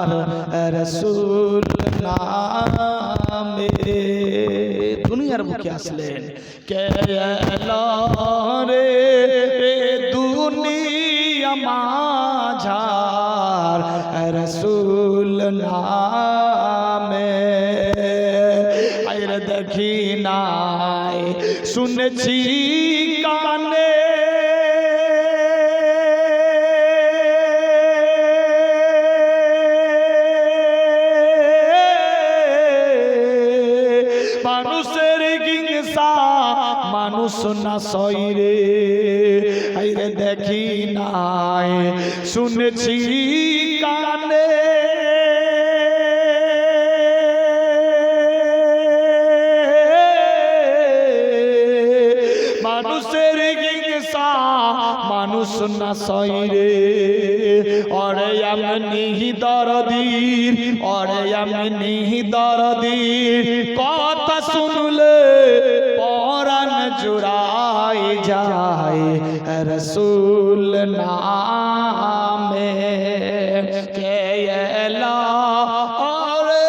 আমার রাসূল নামে। দুনিয়ার বুকে আসলেন কে এলো রে দুনিয়া মাঝার রাসূল নামে। আইরে দেখি নাই শুনেছি কানে মানুষের হিংসা মানুষ না সইরে। আইরে দেখি নাই শুনেছি কানে মানুষের হিংসা মানুষ না সইরে। ওরে এমনি দরদির ওরে এমনি দরদির কথা শুনলে পরাণ জুড়ায় যায় রাসূল নামে। কে এলো ওরে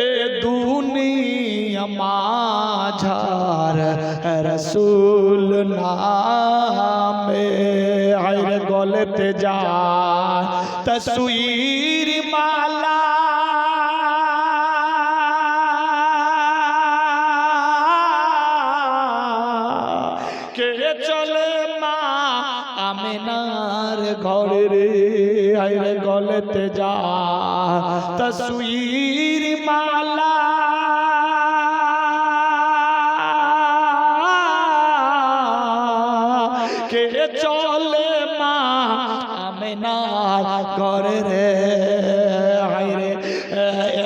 এ দুনিয়া মাঝার রাসূল নামে। আইরে গলেতে যায় তসবীর মালা কে চলে মা আমিনার ঘরে রে। আইরে গলেতে যায় তসবীর মালা কে চলে মা আমিনার ঘরে রে। হায়রে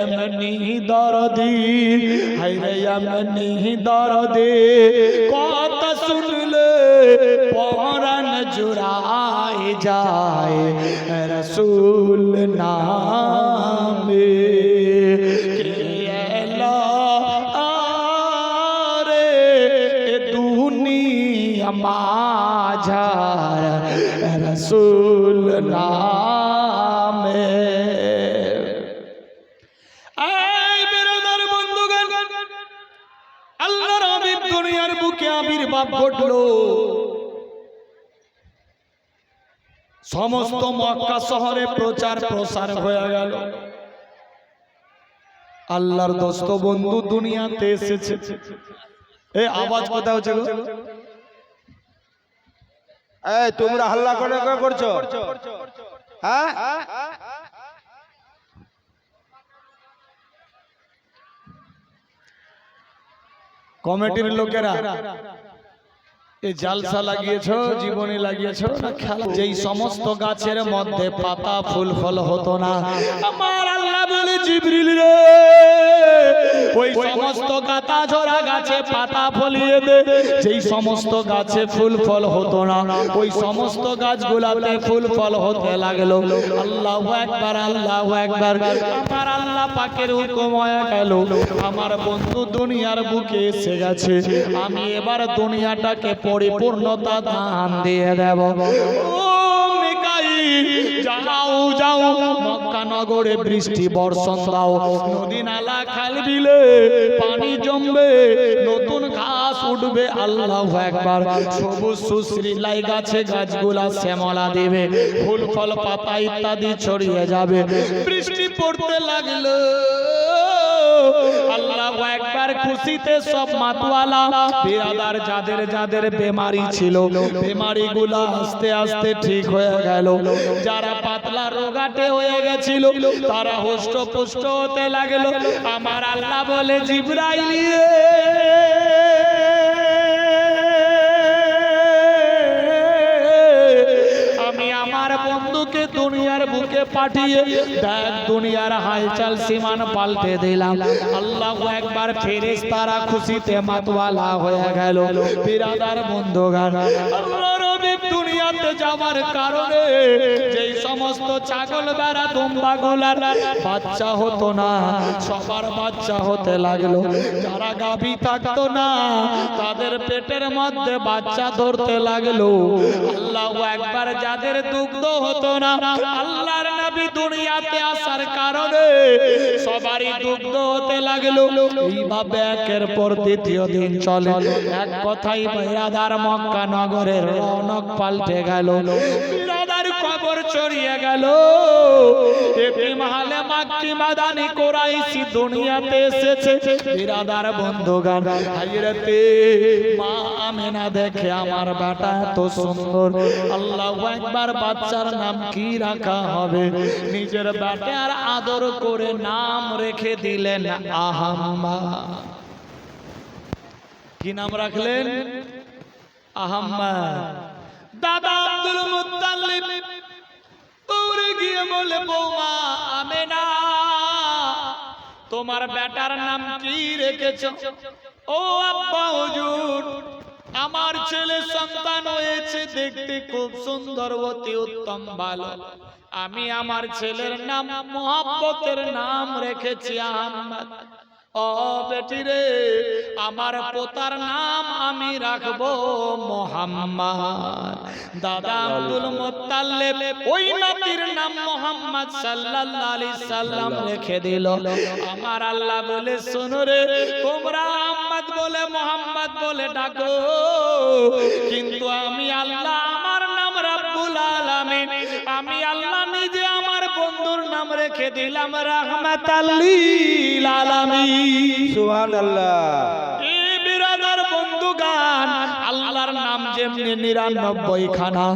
এমনি দরদি হায়রে এমনি দরদি কথা শুনলে পরাণ জুড়ায় যায় রাসূল নামে। কে এলো রে দুনিয়া মাঝার রাসূল নামে। এই বিরোধের বন্ধুগণ, আল্লাহর হাবিব দুনিয়ার বুকে আবির্ভাব ঘটলো। সমস্ত মক্কা শহরে প্রচার প্রসার হয়ে গেল। আল্লাহর দোস্ত বন্ধু দুনিয়াতে এসেছে। এই আওয়াজ কোথায় হচ্ছে গো? এই তোমরা হাল্লা করে করছো? হ্যাঁ, কমিটির লোকেরা এই জালসা লাগিয়েছো, জীবনে লাগিয়েছো না খেলা? যেই সমস্ত গাছের মধ্যে পাতা ফুল ফল হতো না, আমার আল্লাহ বলে জিবরিল রে ওই সমস্ত গাতা ঝরা গাছে পাতা ফলিয়ে দে। যেই সমস্ত গাছে ফুল ফল হতো না ওই সমস্ত গাছগুলাতে ফুল ফল হতে লাগলো। আল্লাহু আকবার আল্লাহু আকবার। আমার আল্লাহ পাকের হুকুম হয়ে গেল, আমার বন্ধু দুনিয়ার বুকে এসে গেছে। আমি এবার দুনিয়াটাকে পরিপূর্ণতা দান দিয়ে দেব। ও মিকাইল যাও যাও মক্কা নগরে বৃষ্টি বর্ষণ দাও। নদী নালা খাল বিলে পানি জমবে, নতুন ঘাস উঠবে। আল্লাহু আকবার। সবুজ সুশ্রীলাই গাছে গাছগুলা শ্যামলা দেবে, ফুল ফল পাতা ইত্যাদি ছড়িয়ে যাবে। বৃষ্টি পড়তে লাগলো। আল্লাহু আকবার। খুশিতে সব মাতওয়ালা বিরাদার যাদের যাদের বেমারি ছিল বেমারিগুলা আস্তে আস্তে ঠিক হয়ে গেল। যারা পাতলা রোগাটে হয়ে গেছিল তারা হষ্টপুষ্ট হতে লাগলো। আমার আল্লাহ বলে জিবরাইল আমি আমার বন্ধুকে দুনিয়ার বুকে পাঠিয়ে দেখ দুনিয়ার হালচাল সীমান পাল্টে দিলাম। আল্লাহু আকবার। ফেরেশতারা খুশিতে মাতওয়ালা হয়ে গেল। বিরাদার বন্ধুগণ, আল্লাহর হাবিব দুনিয়াতে যাওয়ার কারণে যেই সমস্ত ছাগল বেড়া দুম্বাগুলার বাচ্চা হতো না সবার বাচ্চা হতে লাগলো। যারা গাভী থাকতো না তাদের পেটের মধ্যে বাচ্চা ধরতে লাগলো। আল্লাহু আকবার। যাদের দুগ্ধ হতো না আল্লাহর নবী নবী দুনিয়াতে আসার কারণে সবারই দুগ্ধ হতে লাগলো। এইভাবে একের পর দ্বিতীয় দিন চলে। এক কথাই বিরাদার মক্কা নগরের রৌনক পাল্টে গেল, বিরাদার কবর চড়িয়ে গেল। এতিম হালে মাক্কি মাদানি কুরাইশি দুনিয়াতে এসেছে। বিরাদার বন্ধুগণ, হাজরতে মা আমেনা দেখে আমার বেটা এত সুন্দর, আল্লাহু আকবার, বাচ্চার নাম কি রাখা হবে? নিজের বেটার আদর করে নাম রেখে দিলেন আহাম্মদ। কি নাম রাখলেন? আহাম্মদ। দাদা আব্দুল মুত্তালিব দৌড়ে গিয়ে বলে, বৌমা আমেনা, তোমার বেটার নাম কি রেখেছো? ও আব্বা হুজুর, আমার ছেলে সন্তান হয়েছে, দেখতে খুব সুন্দর, অতি উত্তম, ভালো। আমি আমার ছেলের নাম মোহাব্বতের নাম রেখেছি আহমদ। ও বেটি রে, আমার পোতার নাম আমি রাখবো মোহাম্মদ। দাদা আব্দুল মুত্তালিব ওই নবীর নাম মোহাম্মদ সাল্লাল্লাহু আলাইহি সাল্লাম রেখে দিল। আমার আল্লাহ বলে, শোনো রে, তোমরা আহমদ বলে মোহাম্মদ বলে ডাকো, কিন্তু আমি আল্লাহ আমার নাম রব্বুল আলামিন, আমি আল্লাহ নিজে আমার বন্ধুর নাম রেখে দিলাম রাহমাতাল লিল আলামিন। সুবহানাল্লাহ। এই বিরাদার বন্ধুগান, আল্লাহর নাম যেমনি 99 খানা,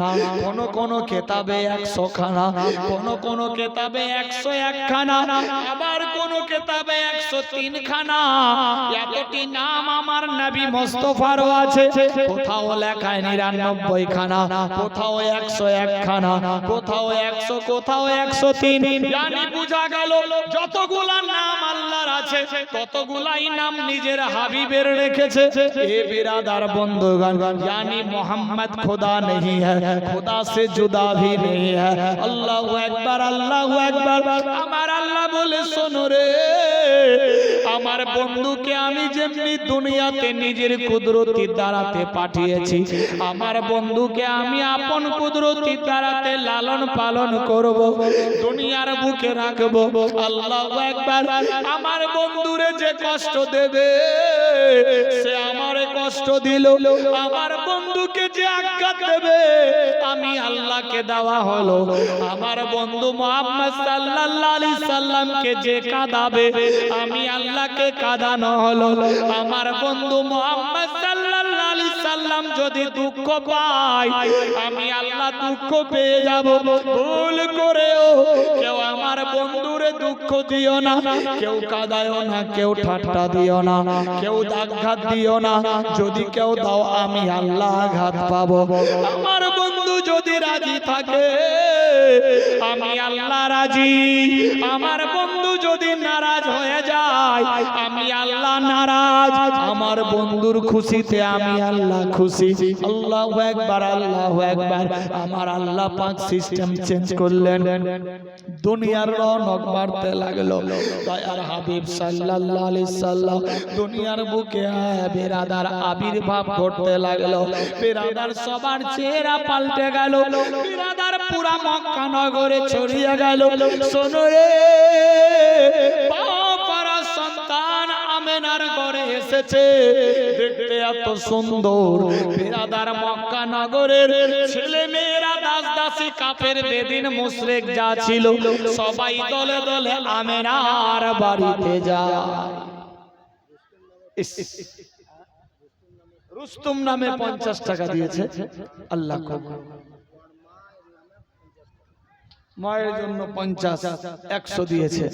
কোন কোন কিতাবে 100 খানা, কোন কিতাবে 101 খানা, আবার কোন কিতাবে 103 খানা। এতটি নাম আমার নবী মুস্তাফারও আছে। কোথাও লেখায় 99 খানা, কোথাও 101 খানা, কোথাও 100, কোথাও 103। জানি বুঝা গেল যতগুলা নাম আল্লাহর আছে ততগুলাই নাম নিজের হাবিবের রেখেছে। এ বিরাদার বন্ধুগণ, यानी मोहम्मद खुदा नहीं है, खुदा से जुदा भी नहीं है। अल्लाहु अकबर, अल्लाहु अकबर। আমার আল্লাহ বলে, শোনো রে, আমার বন্ধুকে আমি যেমনি দুনিয়াতে নিজের কুদরতি দ্বারাতে পাঠিয়েছি, আমার বন্ধুকে আমি আপন কুদরতি দ্বারাতে লালন পালন করব, দুনিয়ার বুকে রাখব। আল্লাহু আকবার। আমার বন্ধুরে যে কষ্ট দেবে সে আমারে কষ্ট দিল, আমার বন্ধুকে যে আঘাত দেবে আমি আল্লাহকে দেওয়া হলো। আমার বন্ধু মুহাম্মদ সাল্লাল্লাহু আলাইহি সাল্লামকে যে কাঁদাবে আমি আল্লাহকে কাঁদানো হলো। আমার বন্ধু মুহাম্মদ সাল্লাল্লাহু আলাইহি সাল্লাম যদি দুঃখ পায় আমি আল্লাহ দুঃখ পেয়ে যাব। ভুল করেও কেউ আমার বন্ধুরে দুঃখ দিও না, কেউ কাঁদায়ও না, কেউ ঠাট্টা দিও না, কেউ আঘাত দিও না। যদি কেউ দাও আমি আল্লাহ আঘাত পাবো। আমার বন্ধু যদি রাজি থাকে আমি আল্লাহ রাজি, আমার বন্ধু যদি নারাজ হয়ে যায় আমি আল্লাহ নারাজ। আমার বন্ধুর খুশিতে আমি আল্লাহ খুশি। আল্লাহু আকবার, আল্লাহু আকবার। আমার আল্লাহ পাক সিস্টেম চেঞ্জ করলেন, দুনিয়ার রৌনক বাড়তে লাগলো। দয়ার হাবিব সাল্লাল্লাহু আলাইহি সাল্লাম দুনিয়ার বুকে বিরাদার আবির্ভাব ঘটতে লাগলো। বিরাদার সবার চেহারা পাল্টে গেল, বিরাদার পুরা মক্কা নগরে ছড়িয়ে গেল। শোনো রে, বাপারা সন্তান আমেনার ঘরে এসেছে, দেখতে এত সুন্দর। বিরাদার মক্কা নগরের ছেলে মেয়েরা, দাস দাসী, কাফের, বেদিন, মুশরিক যা ছিল সবাই দলে দলে আমেনার বাড়িতে যায়। রুস্তম নামে 50 টাকা দিয়েছে আল্লাহ কবুল। মায়ের জন্য 50, 100 দিয়েছে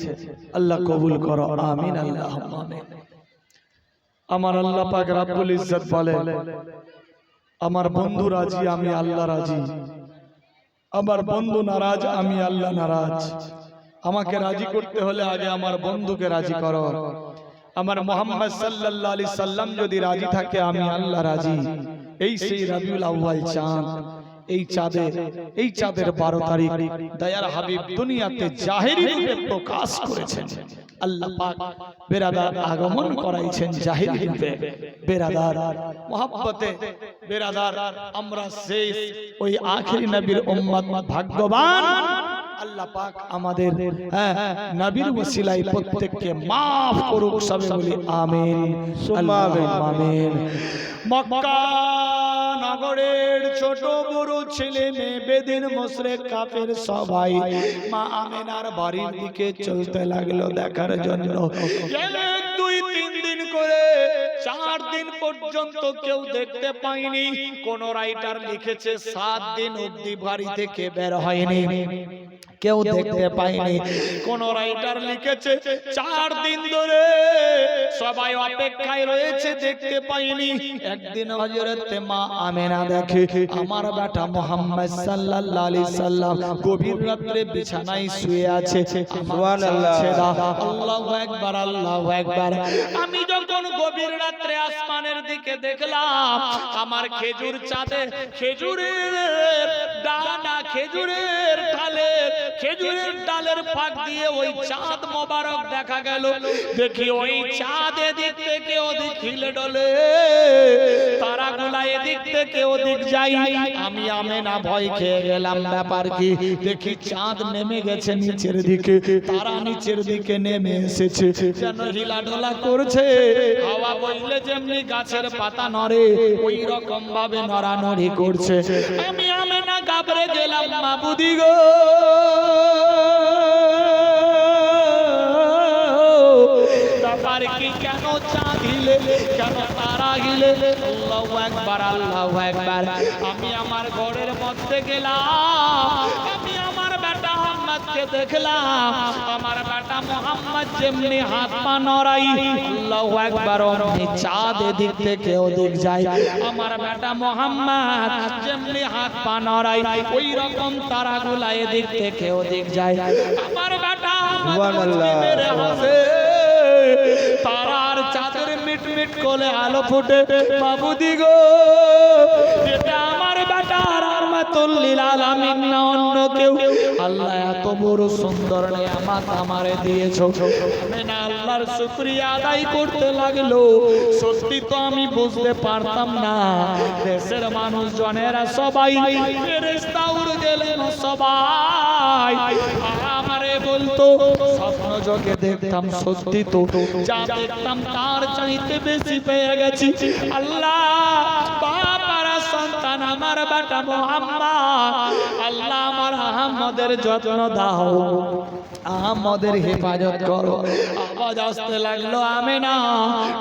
আল্লাহ কবুল করো, আমিন, আল্লাহুম্মা আমিন। আমার আল্লাহ পাক রব্বুল ইজ্জত বলে, আমার বন্ধু রাজি আমি আল্লাহ রাজি, আমার বন্ধু নারাজ আমি আল্লাহ নারাজ। আমাকে রাজি করতে হলে আগে আমার বন্ধুকে রাজি করো। আমার মুহাম্মদ সাল্লাল্লাহু আলাইহি সাল্লাম যদি রাজি থাকে আমি আল্লাহ রাজি। এই সেই রবিউল আউয়াল চাঁদ, এই চাঁদের 12 তারিখ দয়ার হাবিব দুনিয়াতে জাহেরি রূপে প্রকাশ করেছেন। আল্লাহ পাক বেরাদার আগমন করাইছেন জাহেরি রূপে। বেরাদার মহব্বতে বেরাদার আমরা সেই ওই আখেরি নবীর উম্মত ভাগ্যবান আল্লাহ পাক আমাদের নবীর ওসিলায় প্রত্যেককে maaf করুক সবাই বলি আমিন সুম্মা আমিন। আমিন। মক্কা নগরের ছোট বড় ছেলে মেয়ে বেদিন মুশরিক কাফের সবাই মা আমিনার বাড়ির দিকে চলতে লাগলো দেখার জন্য। 1 2 3 দিন করে 4 দিন পর্যন্ত কেউ দেখতে পায়নি। কোন রাইটার লিখেছে 7 দিন অবধি বাড়ি থেকে বের হয়নি, কেউ দেখতে পায়নি। কোন রাইটার লিখেছে 4 দিন ধরে সবাই অপেক্ষায় রয়েছে, দেখতে পায়নি। একদিন হযরত মা আমিনা দেখে আমার বেটা মুহাম্মদ সাল্লাল্লাহু আলাইহি সাল্লাম গভীর রাতে বিছানায় শুয়ে আছে। সুবহানাল্লাহ। আল্লাহু আকবার, আল্লাহু আকবার। আমি যখন গভীর রাতে আসমানের দিকে দেখলাম, আমার খেজুর চাঁদে খেজুরের ডানা খেজুরের ডালের ফাঁক দিয়ে ওই চাঁদ মোবারক দেখা গেল। দেখি ওই চাঁদ এদিক থেকে ওদিক হিলে ডলে, তারাগুলা এদিক থেকে ওদিক যাই। আমি আমিনা ভয় খেয়ে গেলাম, ব্যাপার কি? দেখি চাঁদ নেমে গেছে নিচের দিকে, তারা নিচের দিকে নেমে এসেছে, যেন হিলাডোলা করছে। হাওয়া বইলে যেমনি গাছের পাতা নড়ে ওই রকম ভাবে নড়ানড়ি করছে। আমি আমিনা ঘাবড়ে গেলাম, মাবুদি গো ব্যাপার কি? কেন চাঁদ হিলে, কেন তারা হিলে? আল্লাহু আকবার, আল্লাহু আকবার। আমি আমার ঘরের মধ্যে গেলাম, আমি আমার বেটা মুহাম্মদকে দেখলাম। আমার বেটা মুহাম্মদ যেমনি হাত পা নড়াই, আল্লাহু আকবার, অমনি চাঁদ এদিক থেকে ওদিক যায়। আমার বেটা মুহাম্মদ যেমনি হাত পা নড়াই, ওই রকম তারাগুলা এদিক থেকে ওদিক যায়। আমার বেটা সুবহানাল্লাহ। তারার চাঁদের মিটমিট কোলে আলো ফুটে। বাবুদি গো, এটা আমার বেটার রহমাতুল লিল আলামিন না অন্য কেউ? আল্লাহ এত বড় সুন্দর নিয়ামত আমারে দিয়েছো। আমি না আল্লাহর শুকরিয়া আদায় করতে লাগলো। সত্যি তো আমি বুঝতে পারতাম না, দেশের মানুষজনেরা সবাই ফেরেশতা উড়ে গেলেন সবাই আমারে বলতো, স্বপ্ন যোগে দেখতাম সত্যি তো, যা দেখতাম তার চাইতে বেশি পেয়ে গেছি। আল্লাহ বাবারা সন্তান আমার বেটা মুহাম্মদ, আল্লাহ আমার আহমদের যত্ন দাও, আহমদের হেফাজত করো। আওয়াজ আসতে লাগলো, আমিনা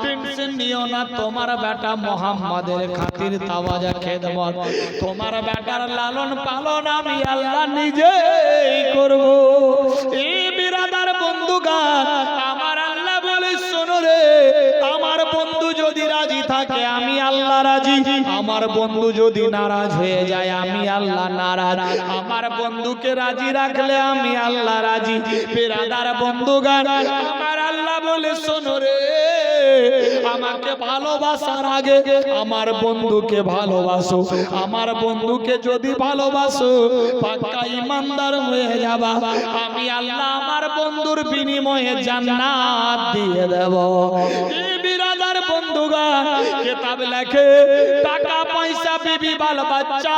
টেনশন নিও না, তোমার বেটা মুহাম্মদের খাতির তাওয়াজা খেদমত, তোমার বেটার লালন পালন আমি আল্লাহ নিজেই করব। এই বিরাদার বন্ধুগণ, আমার আল্লাহ বলে শোনো রে, আমার বন্ধু যদি রাজি থাকে আমি আল্লাহ রাজি, আমার বন্ধু যদি নারাজ হয়ে যায় আমি আল্লাহ নারাজ। আমার বন্ধুকে রাজি রাখলে আমি আল্লাহ রাজি। বিরাদার বন্ধুগণ, আমার আল্লাহ বলে শোনো রে, আমাকে ভালোবাসার আগে আমার বন্ধুকে ভালোবাসো। আমার বন্ধুকে যদি ভালোবাসো পাক্কা ইমানদার হয়ে যাবা, আমি আল্লাহ আমার বন্ধুর বিনিময়ে জান্নাত দিয়ে দেব। এই বিরাদার বন্ধুগণ, কিতাব লেখে টাকা পয়সা বিবি বাল বাচ্চা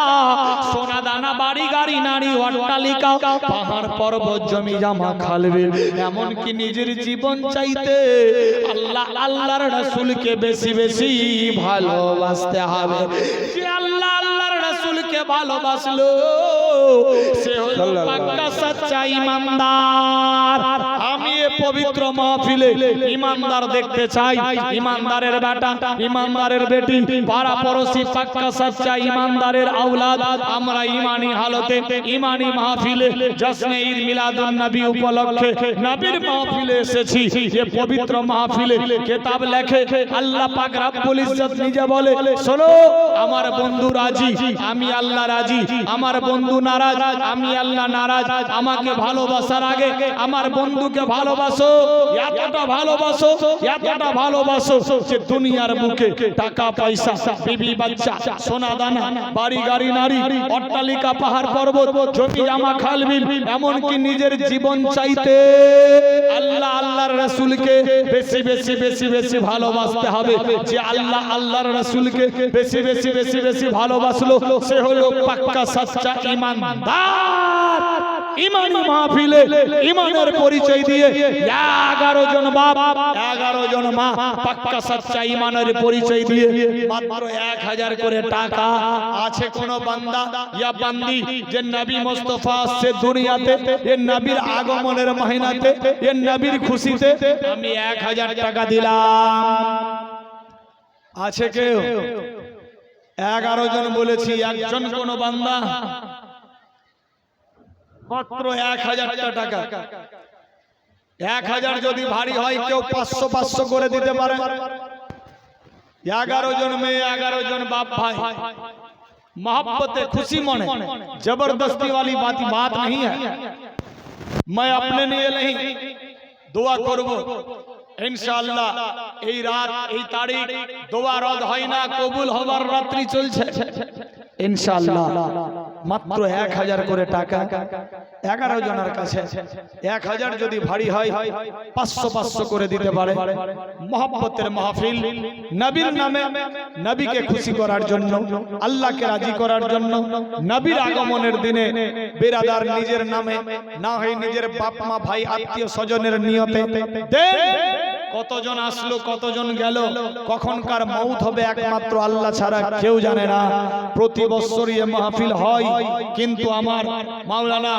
সোনা দানা বাড়ি গাড়ি নারী অট্টালিকা পাহাড় পর্বত জমি জামা খালবে, এমনকি নিজের জীবন চাইতে আল্লাহ আল্লাহর রাসূলকে বেশি বেশি ভালোবাসতে হবে। যে আল্লাহ আল্লাহর রাসূলকে ভালোবাসলো সে হলো পাক্কা সচ্চা ইমানদার। আমি এই পবিত্র মাহফিলে ইমানদার দেখতে চাই, ইমানদারের বেটা ইমানদারের বেটি পাড়া পড়োশি পাক্কা সচ্চা ইমানদারের আওলাদ আমরা ইমানি হালতে ইমানি মাহফিলে জশ্নে ঈদ মিলাদুন নবী উপলক্ষে নবীর মাহফিলে এসেছি। এই পবিত্র মাহফিলে কিতাব লেখে আল্লাহ পাক রব্বুল ইজ্জত নিজে বলে, শোনো আমার বন্ধু রাজি আমি আল্লাহ রাজি, আমার বন্ধু নারাজ আমি আল্লাহ নারাজ। আমাকে ভালোবাসার আগে আমার বন্ধুকে ভালোবাসো, এতটা ভালোবাসো এতটা ভালোবাসো যে দুনিয়ার বুকে টাকা পয়সা বিবি বাচ্চা সোনা দানা বাড়ি গাড়ি নারী অট্টালিকা পাহাড় পর্বত জমি জামা খাল বিল এমনকি নিজের জীবন চাইতে আল্লাহ আল্লাহর রাসূলকে বেশি বেশি বেশি বেশি ভালোবাসতে হবে। যে আল্লাহ আল্লাহর রাসূলকে বেশি বেশি বেশি বেশি ভালোবাসলো সে হলো পাক্কা সচ্চা ইমানদার। ইমানি মাহফিলে ইমানের পরিচয় দিয়ে 11 জন বাপ 11 জন মা পাক্কা সচ্চা ইমানের পরিচয় দিয়ে মাত্র 1000 করে টাকা আছে কোন বান্দা ইয়া বান্দি যে নবী মুস্তাফা সে দুনিয়াতে এ নবীর আগমনের মহিনাতে এ নবীর খুশিতে আমি 1000 টাকা দিলাম আছে কেউ 11 জন বলেছি একজন কোন বান্দা মাত্র 1000 টাকা 1000 যদি ভারী হয় কেউ 500 500 করে দিতে পারে 11 জন মেয়ে 11 জন बाप भाई मोहब्बत खुशी मने जबरदस्ती वाली बात नहीं है मैं अपने लिए नहीं दुआ करब इंशाअल्लाह এই রাত এই তারিখ দোয়া রদ হয় না কবুল হবার রাত্রি চলছে ইনশাআল্লাহ মাত্র 1000 করে টাকা 11 জনের কাছে 1000 যদি ভারী হয় 500 500 করে দিতে পারে মোহব্বতের মাহফিল নবীর নামে নবীকে খুশি করার জন্য আল্লাহকে রাজি করার জন্য নবীর আগমনের দিনে বেরাদার নিজের নামে না হয় নিজের বাপ মা ভাই আত্মীয় স্বজনের নিয়তে দেন কতজন আসলো কতজন গেল কখনকার মউত হবে একমাত্র আল্লাহ ছাড়া কেউ জানে না প্রতি বছর এই মাহফিল হয় কিন্তু আমার মাওলানা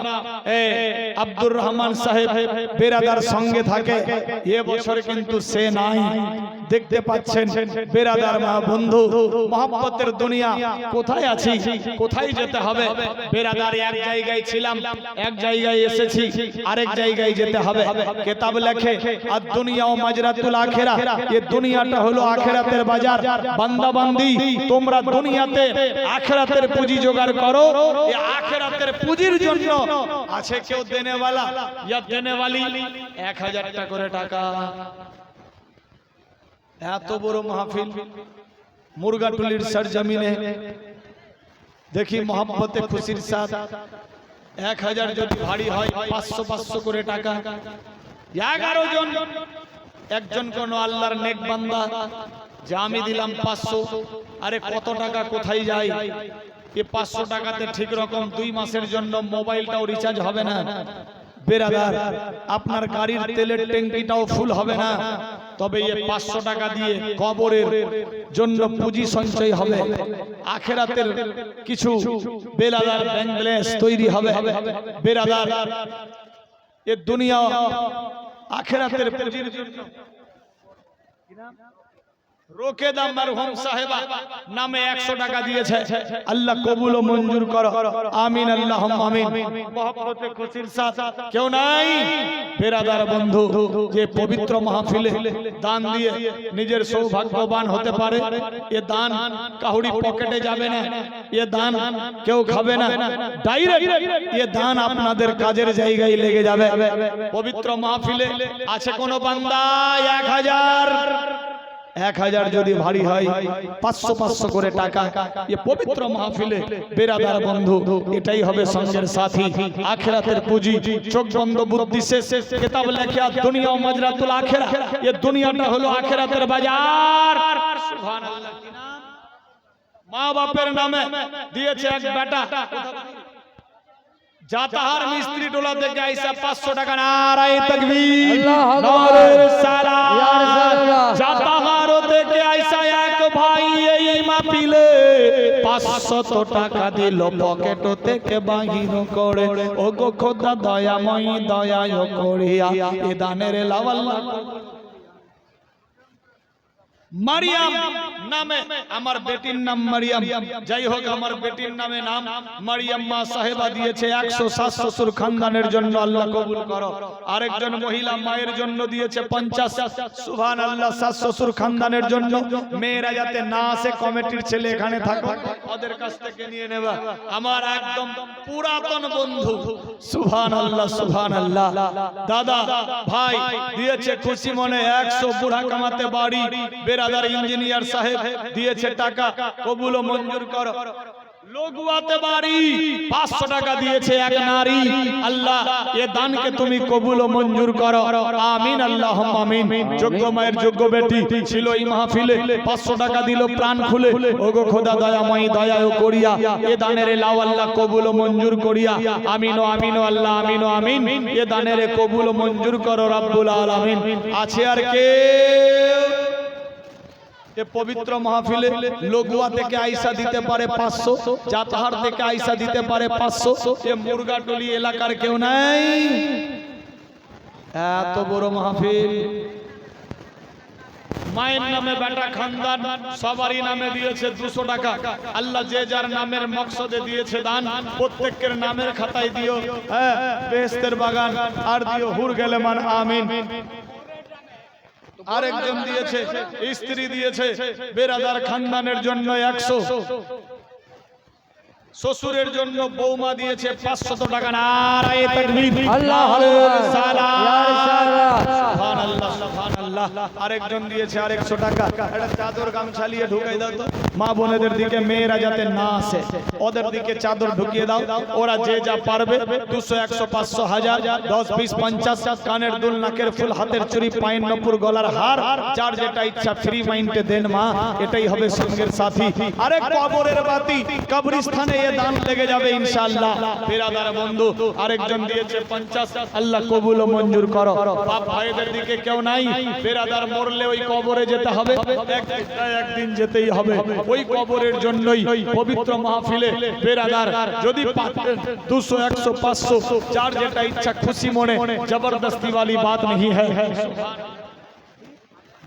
আব্দুর রহমান সাহেব বেরাদার সঙ্গে থাকে এ বছর কিন্তু সে নাই দেখতে পাচ্ছেন বেরাদার মা বন্ধু মোহব্বতের দুনিয়া কোথায় আছি কোথায় যেতে হবে বেরাদার এক জায়গায় ছিলাম এক জায়গায় এসেছি আরেক জায়গায় যেতে হবে কিতাব লেখে আর দুনিয়া ও মাজরাতুল আখিরা এই দুনিয়াটা হলো আখিরাতের বাজার বান্দা বান্দি তোমরা দুনিয়াতে আখিরাতের পুঁজি জোগাড় করো এই আখিরাতের পুঁজির জন্য আছে কেউ দেনেওয়ালা ইয়া দেনেওয়ালি 1000 টাকা করে টাকা এত বড় মাহফিল মুরগাটুলির সরজমিনে দেখি মোহব্বতে খুশির সাথ 1000 যদি ভারী হয় 500 500 করে টাকা 11 জন একজন কোন আল্লাহর নেক বান্দা যে আমি দিলাম 500 আরে কত টাকা কোথায় যায় এই 500 টাকাতে ঠিক রকম 2 মাসের জন্য মোবাইলটাও রিচার্জ হবে না বেরাদার আপনার গাড়ির তেলের ট্যাঙ্কিটাও ফুল হবে না তবে এই 500 টাকা দিয়ে কবরের জন্য পুঁজি সঞ্চয় হবে আখিরাতের কিছু বেরাদার ব্যাংক ব্যালেন্স তৈরি হবে বেরাদার এই দুনিয়া আখিরাতের পুঁজির জন্য রোকেদা মরহুম সাহেবা নামে 100 টাকা দিয়েছে আল্লাহ কবুল ও মঞ্জুর করো আমিন আল্লাহুম্মা আমিন মোহব্বতে খুশির সাথ কেউ নাই বেরাদার বন্ধু যে পবিত্র মাহফিলে দান দিয়ে নিজের সৌভাগ্যবান হতে পারে এ দান কাহুরি পকেটে যাবে না এ দান কেউ খাবে না ডাইরেক্ট এ দান আপনাদের কাজের জায়গায় লেগে যাবে পবিত্র মাহফিলে আছে কোন বান্দা 1000 যদি ভারী হয় 500 500 করে টাকা এই পবিত্র মাহফিলে বেরাদার বন্ধু এটাই হবে সঙ্গের সাথী আখিরাতের পুঁজি চোখ বন্ধ বুদ্ধি শেষ কিতাব লেখা দুনিয়া ও মাজরাতুল আখিরা এই দুনিয়াটা হলো আখিরাতের বাজার সুবহানাল্লাহ কি নাম মা বাপের নামে দিয়েছে এক বেটা জাতাহার মিস্ত্রি টোলা থেকে আইসা 500 টাকা নারায়ে তাকবীর নারে সালাত জাতাহার থেকে আইসা এক ভাই এই মাহফিলে 500 টাকা দিল পকেট থেকে বাহির করে ও গো খোদা দয়াময় দয়ায় করিয়া এ দানের লাওয়াল্লাহ মারিয়াম নামে আমার বেটির নাম মারিয়াম যাই হোক আমার বেটির নামে নাম মারিয়াম মা সাহেবা দিয়েছে 100 শ্বশুর খানদানের জন্য আল্লাহ কবুল করো আরেকজন মহিলা মায়ের জন্য দিয়েছে 50 সুবহানাল্লাহ শ্বশুর খানদানের জন্য মেয়েরা যাতে না আসে কমিটির ছেলে এখানে থাকো ওদের কাছ থেকে নিয়ে নেবা আমার একদম পুরাতন বন্ধু সুবহানাল্লাহ সুবহানাল্লাহ দাদা ভাই দিয়েছে খুশি মনে 100 বুড়া কামাতে বাড়ি বেরাদার ইঞ্জিনিয়ার সাহেব দিয়েছে টাকা কবুল ও মঞ্জুর করো লগুয়াতে বাড়ি 500 টাকা দিয়েছে এক নারী। আল্লাহ এ দানকে তুমি কবুল ও মঞ্জুর করো, আমিন আল্লাহুম্মা আমিন। যোগ্য মায়ের যোগ্য বেটি ছিল এই মাহফিলে, 500 টাকা দিল প্রাণ খুলে। ওগো খোদা দয়াময়ী দয়াও করিয়া এ দানের লাও আল্লাহ কবুল ও মঞ্জুর করিয়া, আমিন ও আমিন ও আল্লাহ আমিন ও আমিন। এ দানের কবুল ও মঞ্জুর করো রব্বুল আলামিন। আছে আর কে এ পবিত্র মাহফিলে লগুয়া থেকে আইসা দিতে পারে 500, জাতাহার থেকে আইসা দিতে পারে 500? এ মুরগাটলি এলাকার কেউ নাই? এত বড় মাহফিল, মায়ের নামে বেটা খানদান সবারই নামে দিয়েছে 200 টাকা। আল্লাহ যে যার নামের মকসদে দিয়েছে দান, প্রত্যেকের নামের খাতায় দিও হ্যাঁ বেহেশতের বাগান, আর দিও হুর গেলেমান, আমিন। আরেকজন দিয়েছে, স্ত্রী দিয়েছে বেরাদার খানদানের জন্য 100, শ্বশুরের জন্য বৌমা দিয়েছে 500 টাকা। নারায়ে তাকবীর, আল্লাহু সুবহানাল্লাহ সুবহানাল্লাহ। আরেকজন দিয়েছে 100 টাকা। একটা চাদর গামছা নিয়ে ঢুকাই দাও তো, মা বোনেদের দিকে, মেয়েরা যাতে না আসে ওদের দিকে চাদর ঢুকিয়ে দাও। ওরা যে যা পারবে 200, 100, 500, 1000, 10, 20, 50, কানের দুল, নাকের ফুল, হাতের চুড়ি, পায়ের নপুর, গলার হার, যার যেটা ইচ্ছা ফ্রি মাইন্ডে দেন মা, এটাই হবে সঙ্গের সাথী। আরে কবরের বাতি কবরস্থানে এ দান লেগে যাবে ইনশাআল্লাহ। বিরাদার বন্ধু আরেকজন দিয়েছে 50, আল্লাহ কবুল ও মঞ্জুর করো। বাপ ভাইদের দিকে কেউ নাই, বিরাদার মরলে ওই কবরে যেতে হবে, একদিন যেতেই হবে। ওই কবরের জন্যই পবিত্র মাহফিলে বিরাদার যদি 200, 100, 500, যার যেটা ইচ্ছা খুশি মনে, জবরদস্তি वाली बात नहीं है।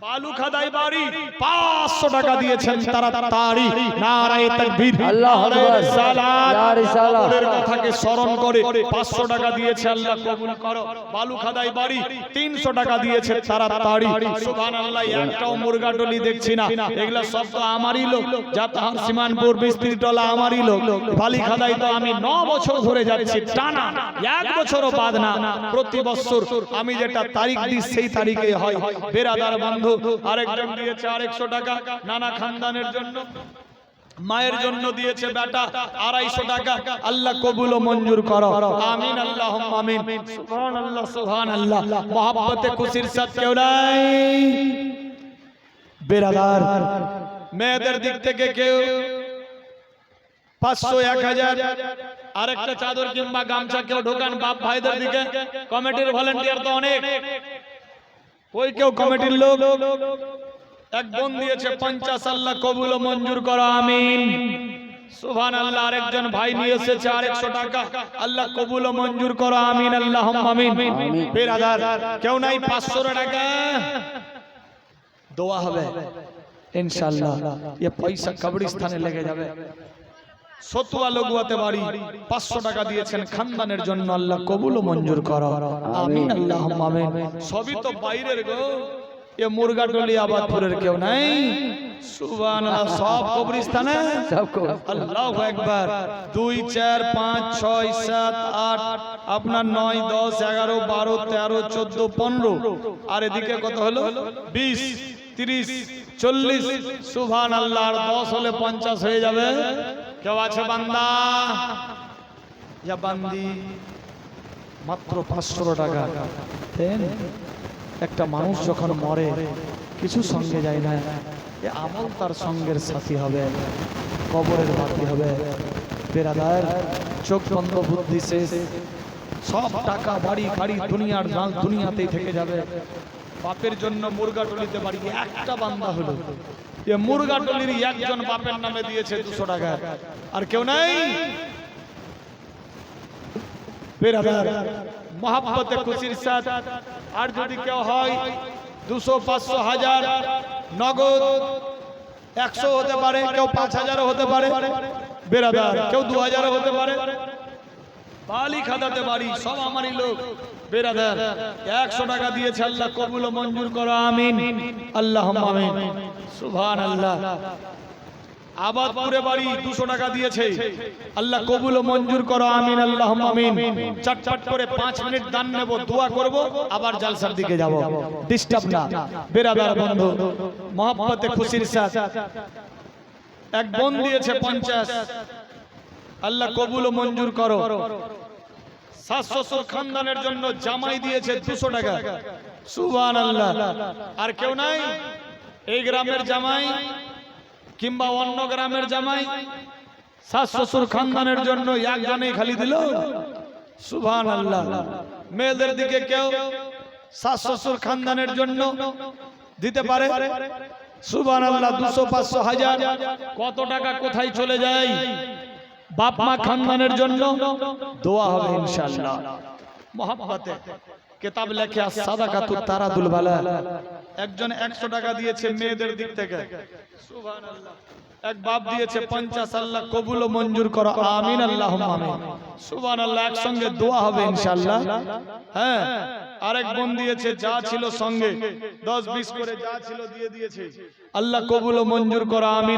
বালু খাদাই বাড়ি 500 টাকা দিয়েছেন তারা, তারি নারায়ে তাকবীর, আল্লাহু আকবার, ইয়া রিসালাত। কবরের কথাকে স্মরণ করে 500 টাকা দিয়েছে, আল্লাহ কবুল করো। বালু খাদাই বাড়ি 300 টাকা দিয়েছে তারা, তারি সুবহানাল্লাহ। একটাও মুরগাটলি দেখছি না, এগুলা সব তো আমারই লোক। জাতাহার সীমানপুর বিস্তিরিটলা আমারই লোক। বালি খাদাই তো আমি 9 বছর ধরে যাচ্ছি টানা, 1 বছরও বাদ না। প্রতি বছর আমি যেটা তারিখ দিই সেই তারিখে হয়। বেরাদার বন্ধু আরেকজন দিয়েছে 100 টাকা নানা খানদানের জন্য। মায়ের জন্য দিয়েছে বেটা 250 টাকা, আল্লাহ কবুল ও মঞ্জুর করো, আমিন আল্লাহুম্মা আমিন। সুবহানাল্লাহ সুবহানাল্লাহ। মহব্বতে খুশির সাথ কেউ নাই? বেরাদার মেয়েদের দিক থেকে কেউ 500, 1000, আরেকটা চাদর কিংবা গামছা কেউ ঢোকান বাপ ভাইদের দিকে। কমিটির ভলান্টিয়ার তো অনেক, ওই কেউ কমিটির লোক। এক বোন দিয়েছে 50, আল্লাহ কবুল ও মঞ্জুর করো, আমিন সুবহানাল্লাহ। আরেকজন ভাই নিয়ে এসেছে 100 টাকা, আল্লাহ কবুল ও মঞ্জুর করো, আমিন আল্লাহুম্মা আমিন। বিরাদার কেউ নাই 500 টাকা? দোয়া হবে ইনশাআল্লাহ, ये পয়সা কবরস্থানে লেগে যাবে। সতুয়া লগুয়াতে বাড়ি 500 টাকা দিয়েছেন খানদানের জন্য, আল্লাহ কবুল ও মঞ্জুর করো, আমিন আল্লাহুম্মা আমিন। সবই তো বাইরের গো, এ মুরগাটলি আবাদপুরের কেউ নাই? সুবহানাল্লাহ। সব কবরস্থানে, আল্লাহু আকবার। 2, 4, 5, 6, 7, 8, আপনার 9, 10, 11, 12, 13, 14, 15, আর এদিকে কত হলো? 20, 30, 40, সুবহানাল্লাহ। আর 10 হলে 50 হয়ে যাবে। কেউ আছে বান্দা ইয়া বান্দি? মাত্র 500 টাকা দেন। একটা মানুষ যখন মরে কিছু সঙ্গে যায় না, এ আমল তার সঙ্গের সাথী হবে, কবরের বাতি হবে। বেরাদার চোখ বন্ধ, বুদ্ধি শেষ, সব টাকা বাড়ি গাড়ি দুনিয়ার মাল দুনিয়াতেই থেকে যাবে। বাপের জন্য মুরগাটলিতে বাড়ি একটা বান্দা হলো, এ মুরগাটলির একজন বাপের নামে দিয়েছে 200 টাকা, আর কেউ নাই। বেরাদার মহব্বতে খুশির সাথ আর যদি কেউ হয় 200, 500, 1000 নগদ, 100 হতে পারে, কেউ 5000 হতে পারে। বেরাদার কেউ 2000 হতে পারে। বালি খাদাতে বাড়ি সব আমারই লোক। বেরাদার 100 টাকা দিয়েছে, আল্লাহ কবুল ও মঞ্জুর করো, আমিন আল্লাহুম্মা আমিন সুবহানাল্লাহ। আবাদপুরে বাড়ি 200 টাকা দিয়েছে, আল্লাহ কবুল ও মঞ্জুর করো, আমিন আল্লাহুম্মা আমিন। চটপট করে 5 মিনিট দান নেব, দোয়া করব, আবার জালসার দিকে যাব, ডিস্টার্ব না। বেরাদার বন্ধু মহব্বতে খুশির সাথ এক বোন দিয়েছে 50, আল্লাহ কবুল ও মঞ্জুর করো। শাশ শ্বশুর খানদানের জন্য জামাই দিয়েছে 200 টাকা, সুবহানাল্লাহ। আর কেউ নাই এই গ্রামের জামাই কিংবা অন্য গ্রামের জামাই? শাশ শ্বশুর খানদানের জন্য একজনেই খালি দিল, সুবহানাল্লাহ। মেয়েদের দিকে কেউ শাশ শ্বশুর খানদানের জন্য দিতে পারে? সুবহানাল্লাহ। 200, 500, 1000 কত টাকা কোথায় চলে যায়? বাপ মা খানদানের জন্য দোয়া হবে ইনশাআল্লাহ। মহব্বতে কিতাব লেখে সাদাকাতুত তারাদুল বালা। একজন 100 টাকা দিয়েছে মেয়েদের দিক থেকে, সুবহানাল্লাহ। এক বাপ দিয়েছে 50, আল্লাহ কবুল ও মঞ্জুর করো, আমিন আল্লাহুম্মা আমিন, সুবহানাল্লাহ। একসঙ্গে দোয়া হবে ইনশাআল্লাহ। হ্যাঁ, আরেক বোন দিয়েছে যা ছিল সঙ্গে 10, 20 করে যা ছিল দিয়ে দিয়েছে, আল্লাহ কবুল ও মঞ্জুর করো, আমিন।